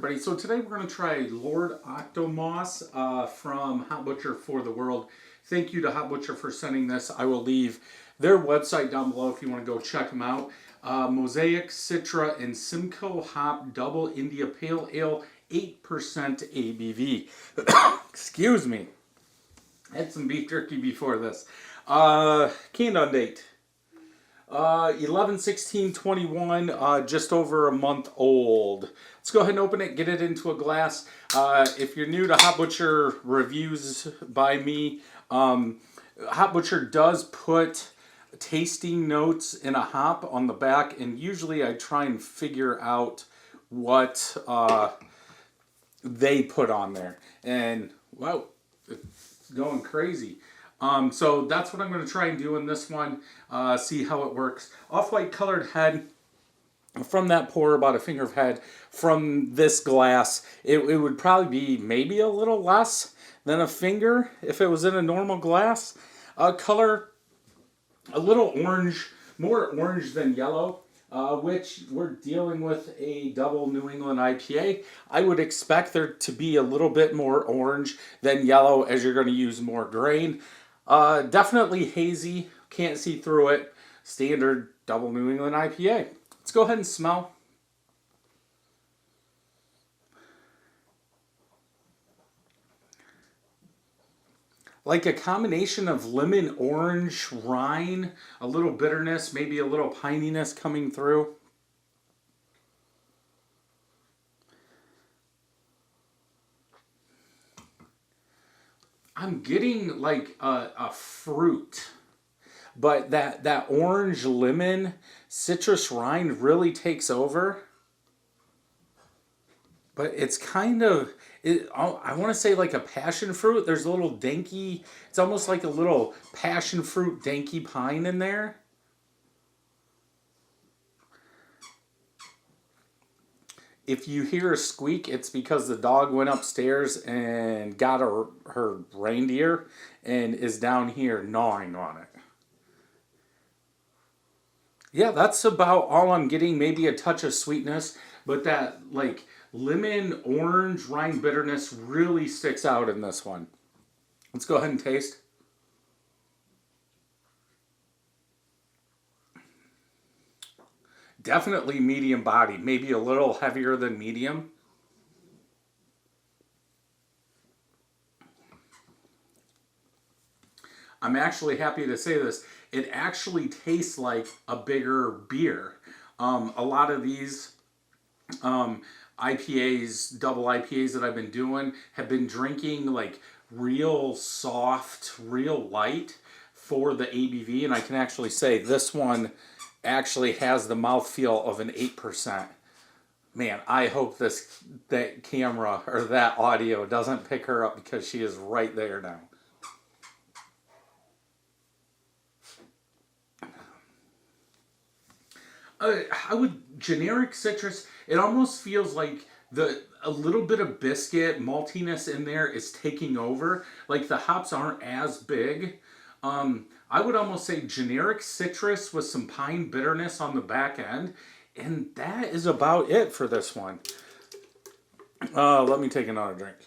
everybody. So today we're going to try Lord Octomoss from Hot Butcher for the World. Thank you to Hot Butcher for sending this. I will leave their website down below if you want to go check them out. Mosaic, Citra, and Simcoe Hop Double India Pale Ale, 8% ABV. Excuse me. Had some beef jerky before this. Canned on date. 11/16/21, just over a month old. Let's go ahead and open it, get it into a glass. If you're new to Hot Butcher reviews by me, Hot Butcher does put tasting notes in a hop on the back, and usually I try and figure out what they put on there. And wow, it's going crazy. So that's what I'm going to try and do in this one, see how it works. Off-white colored head, from that pour, about a finger of head. From this glass, it would probably be maybe a little less than a finger if it was in a normal glass. Color, a little orange, more orange than yellow, which we're dealing with a Double New England IPA. I would expect there to be a little bit more orange than yellow as you're going to use more grain. Definitely hazy, can't see through it. Standard Double New England IPA. Let's go ahead and smell. Like a combination of lemon, orange, rind, a little bitterness, maybe a little pininess coming through. I'm getting like a fruit, but that orange, lemon, citrus rind really takes over. But it's kind of, I want to say like a passion fruit. There's a little danky, it's almost like a little passion fruit danky pine in there. If you hear a squeak, it's because the dog went upstairs and got her reindeer and is down here gnawing on it. Yeah, that's about all I'm getting. Maybe a touch of sweetness, but that like lemon, orange, rind bitterness really sticks out in this one. Let's go ahead and taste. Definitely medium body, maybe a little heavier than medium. I'm actually happy to say this. It actually tastes like a bigger beer. A lot of these IPAs, double IPAs that I've been doing, have been drinking like real soft, real light for the ABV. And I can actually say this one actually has the mouthfeel of an 8%. Man, I hope that camera or that audio doesn't pick her up because she is right there now. I would generic citrus. It almost feels like a little bit of biscuit maltiness in there is taking over. Like the hops aren't as big. I would almost say generic citrus with some pine bitterness on the back end. And that is about it for this one. Let me take another drink.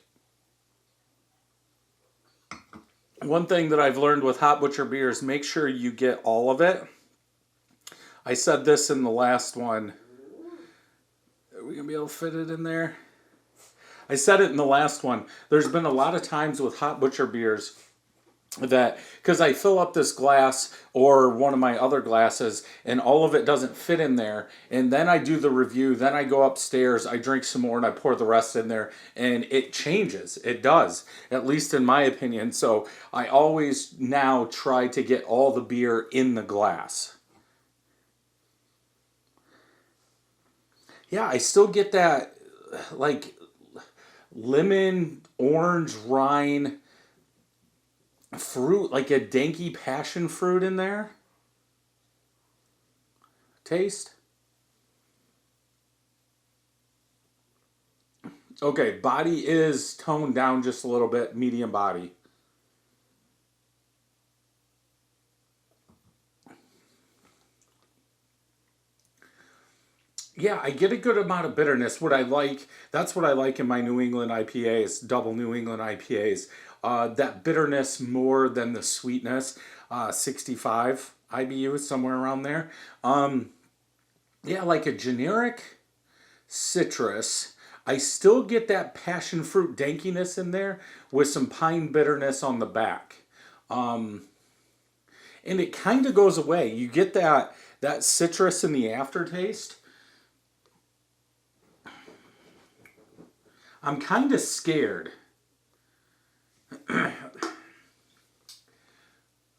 One thing that I've learned with Hot Butcher beers, make sure you get all of it. I said this in the last one. Are we going to be able to fit it in there? I said it in the last one. There's been a lot of times with Hot Butcher beers that, because I fill up this glass or one of my other glasses and all of it doesn't fit in there, and then I do the review, then I go upstairs, I drink some more and I pour the rest in there, and it changes. It does, at least in my opinion. So I always now try to get all the beer in the glass. Yeah, I still get that like lemon, orange, rind, fruit, like a danky passion fruit in there. Taste. Okay, body is toned down just a little bit, medium body. yeah, I get a good amount of bitterness. That's what I like in my New England IPAs, double New England IPAs. That bitterness more than the sweetness. 65 IBU, somewhere around there. Yeah, like a generic citrus. I still get that passion fruit dankiness in there with some pine bitterness on the back. And it kind of goes away. You get that citrus in the aftertaste. I'm kind of scared.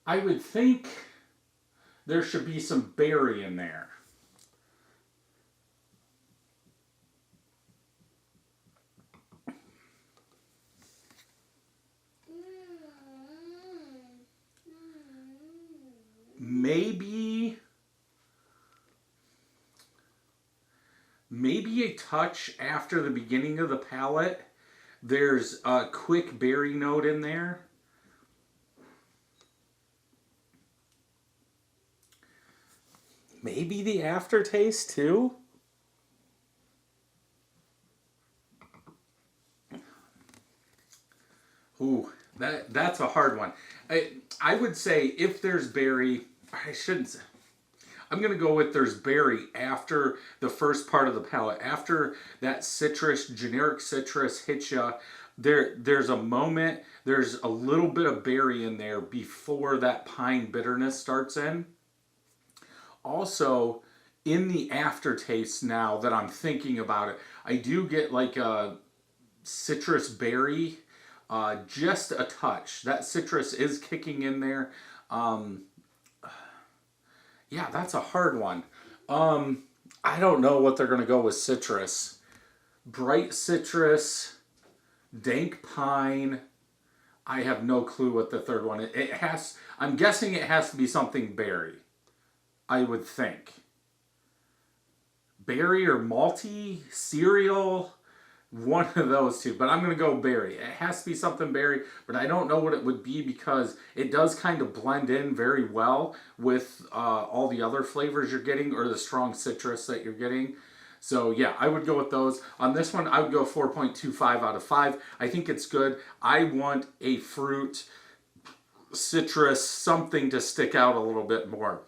I would think there should be some berry in there. Maybe a touch after the beginning of the palate. There's a quick berry note in there. Maybe the aftertaste too. Ooh, that's a hard one. I would say if there's berry, I shouldn't say. I'm going to go with there's berry after the first part of the palate. After that citrus, generic citrus hits you, there's a moment, there's a little bit of berry in there before that pine bitterness starts in. Also, in the aftertaste now that I'm thinking about it, I do get like a citrus berry, just a touch. That citrus is kicking in there. Yeah, that's a hard one. I don't know what they're going to go with citrus. Bright citrus, dank pine. I have no clue what the third one is. I'm guessing it has to be something berry. I would think. Berry or malty, cereal, one of those two. But I'm going to go berry. It has to be something berry, but I don't know what it would be because it does kind of blend in very well with all the other flavors you're getting or the strong citrus that you're getting. So yeah, I would go with those. On this one, I would go 4.25 out of 5. I think it's good. I want a fruit, citrus, something to stick out a little bit more.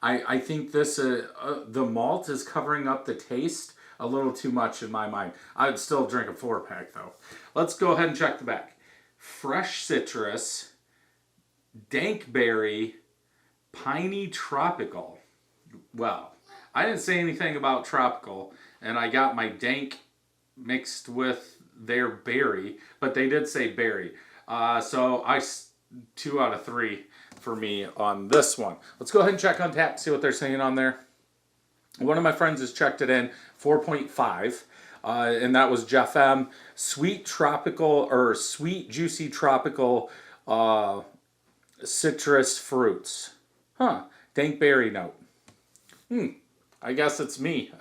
I think this the malt is covering up the taste a little too much in my mind. I would still drink a 4-pack though. Let's go ahead and check the back. Fresh citrus, dank berry, piney tropical. Well, I didn't say anything about tropical, and I got my dank mixed with their berry, but they did say berry. So 2 out of 3 for me on this one. Let's go ahead and check on tap, see what they're saying on there. One of my friends has checked it in, 4.5, and that was Jeff M. Sweet tropical, or sweet juicy tropical citrus fruits. Huh, dank berry note. I guess it's me.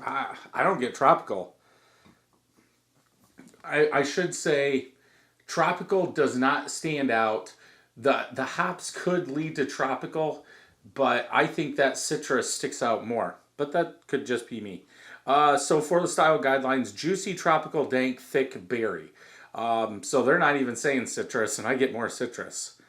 I don't get tropical. I should say tropical does not stand out. The hops could lead to tropical, but I think that citrus sticks out more. But that could just be me. So for the style guidelines, juicy, tropical, dank, thick, berry. So they're not even saying citrus, and I get more citrus.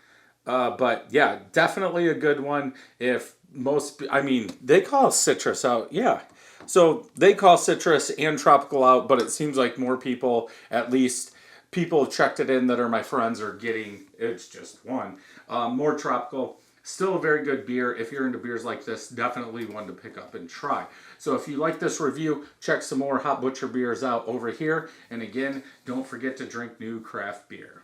But yeah, definitely a good one. They call citrus out. Yeah. So they call citrus and tropical out, but it seems like more people, at least people have checked it in that are my friends, are getting, it's just one. More tropical. Still a very good beer. If you're into beers like this, definitely one to pick up and try. So if you like this review, check some more Hot Butcher beers out over here. And again, don't forget to drink new craft beer.